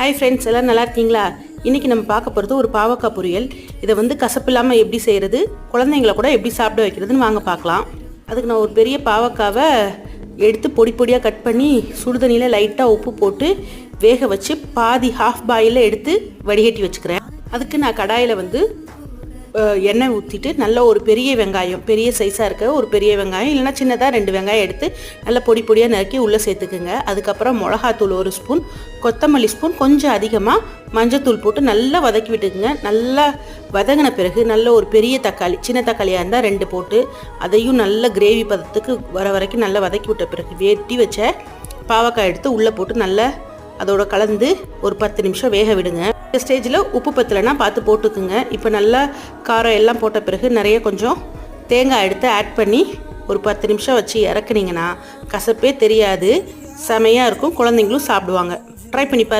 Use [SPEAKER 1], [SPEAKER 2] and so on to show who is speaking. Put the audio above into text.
[SPEAKER 1] Hi friends, எல்லாம் நல்லா இருக்கீங்களா? இன்றைக்கி நம்ம பார்க்க போகிறது ஒரு பாவக்காய் பொரியல். இதை வந்து கசப்பு இல்லாமல் எப்படி செய்கிறது, குழந்தைங்கள கூட எப்படி சாப்பிட வைக்கிறதுன்னு வாங்க பார்க்கலாம். அதுக்கு நான் ஒரு பெரிய பாவக்காவை எடுத்து பொடி பொடியாக கட் பண்ணி சுடுதண்ணியில் லைட்டாக உப்பு போட்டு வேக வச்சு பாதி ஹாஃப் பாயிலில் எடுத்து வடிகட்டி வச்சுக்கிறேன். அதுக்கு நான் கடாயில் வந்து எண்ணெய் ஊற்றிட்டு நல்ல ஒரு பெரிய வெங்காயம், பெரிய சைஸாக இருக்க ஒரு பெரிய வெங்காயம் இல்லைனா சின்னதாக 2 வெங்காயம் எடுத்து நல்லா பொடி பொடியாக நறுக்கி உள்ளே சேர்த்துக்குங்க. அதுக்கப்புறம் மிளகாத்தூள் 1 ஸ்பூன், கொத்தமல்லி ஸ்பூன், கொஞ்சம் அதிகமாக மஞ்சத்தூள் போட்டு நல்லா வதக்கி விட்டுக்குங்க. நல்லா வதங்கின பிறகு நல்ல ஒரு பெரிய தக்காளி, சின்ன தக்காளியாக இருந்தால் 2 போட்டு அதையும் நல்ல கிரேவி பதத்துக்கு வர வரைக்கும் நல்லா வதக்கி விட்ட பிறகு வெட்டி வச்ச பாவக்காய் எடுத்து உள்ளே போட்டு நல்லா அதோட கலந்து ஒரு 10 நிமிஷம் வேக விடுங்க. இந்த ஸ்டேஜில் உப்பு பத்தலைன்னா பார்த்து போட்டுக்குங்க. இப்போ நல்லா காரம் எல்லாம் போட்ட பிறகு நிறைய கொஞ்சம் தேங்காய் எடுத்து ஆட் பண்ணி ஒரு 10 நிமிஷம் வச்சு இறக்குனீங்கன்னா கசப்பே தெரியாது, செமையாக இருக்கும். குழந்தைங்களும் சாப்பிடுவாங்க. ட்ரை பண்ணி பாருங்கள்.